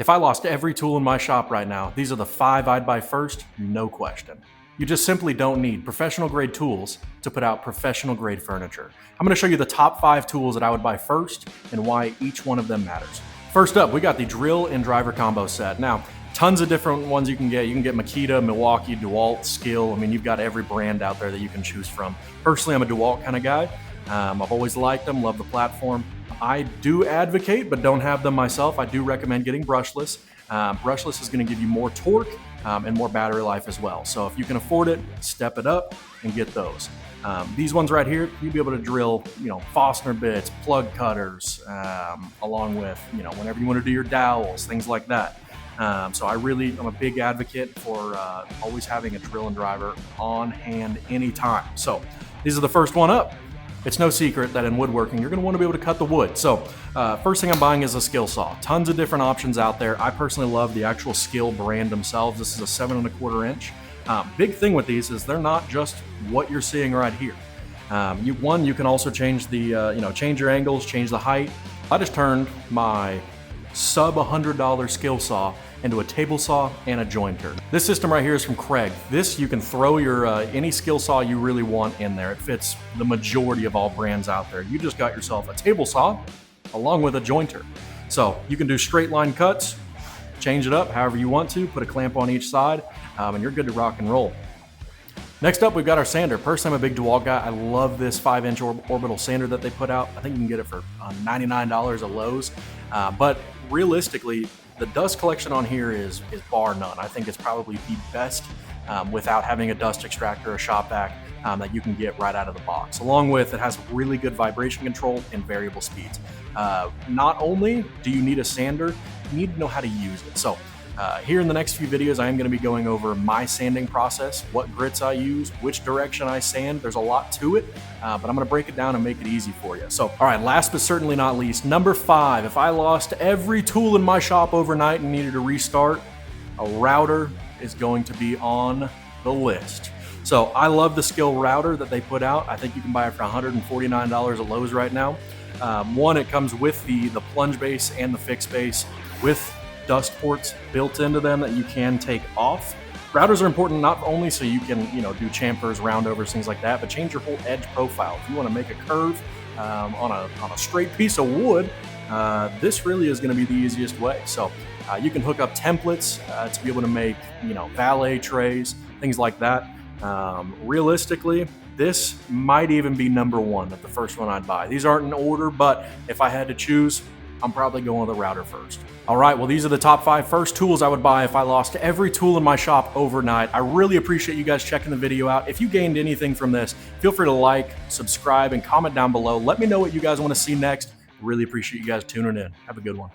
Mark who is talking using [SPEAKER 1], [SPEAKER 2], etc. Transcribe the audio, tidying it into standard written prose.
[SPEAKER 1] If I lost every tool in my shop right now, these are the 5 I'd buy first, no question. You just simply don't need professional grade tools to put out professional grade furniture. I'm gonna show you the top 5 tools that I would buy first and why each one of them matters. First up, we got the drill and driver combo set. Now, tons of different ones you can get. You can get Makita, Milwaukee, DeWalt, Skill. I mean, you've got every brand out there that you can choose from. Personally, I'm a DeWalt kind of guy. I've always liked them, love the platform. I do advocate, but don't have them myself. I do recommend getting brushless. Brushless is gonna give you more torque and more battery life as well. So if you can afford it, step it up and get those. These ones right here, you'll be able to drill, Fastener bits, plug cutters, along with, whenever you want to do your dowels, things like that. So I'm a big advocate for always having a drill and driver on hand anytime. So these are the first one up. It's no secret that in woodworking, you're gonna wanna be able to cut the wood. So first thing I'm buying is a skill saw. Tons of different options out there. I personally love the actual Skill brand themselves. This is a 7¼ inch. Big thing with these is they're not just what you're seeing right here. You can also change the, change your angles, change the height. I just turned my sub $100 skill saw into a table saw and a jointer. This system right here is from Craig. This, you can throw your any skill saw you really want in there. It fits the majority of all brands out there. You just got yourself a table saw along with a jointer. So you can do straight line cuts, change it up however you want to, put a clamp on each side, and you're good to rock and roll. Next up, we've got our sander. Personally, I'm a big DeWalt guy. I love this 5-inch orbital sander that they put out. I think you can get it for $99 at Lowe's. But realistically, the dust collection on here is bar none. I think it's probably the best without having a dust extractor or shop vac that you can get right out of the box. Along with, it has really good vibration control and variable speeds. Not only do you need a sander, you need to know how to use it. So here in the next few videos, I am going to be going over my sanding process, what grits I use, which direction I sand. There's a lot to it, but I'm going to break it down and make it easy for you. So, all right, last but certainly not least, number 5. If I lost every tool in my shop overnight and needed to restart, a router is going to be on the list. So I love the Skill router that they put out. I think you can buy it for $149 at Lowe's right now. One, it comes with the plunge base and the fixed base with dust ports built into them that you can take off. Routers are important not only so you can do chamfers, roundovers, things like that, but change your whole edge profile. If you want to make a curve on a straight piece of wood, this really is going to be the easiest way. So you can hook up templates to be able to make valet trays, things like that. Realistically, this might even be number 1 of the first one I'd buy. These aren't in order, but if I had to choose, I'm probably going with the router first. All right, well, these are the top 5 first tools I would buy if I lost every tool in my shop overnight. I really appreciate you guys checking the video out. If you gained anything from this, feel free to like, subscribe, and comment down below. Let me know what you guys want to see next. Really appreciate you guys tuning in. Have a good one.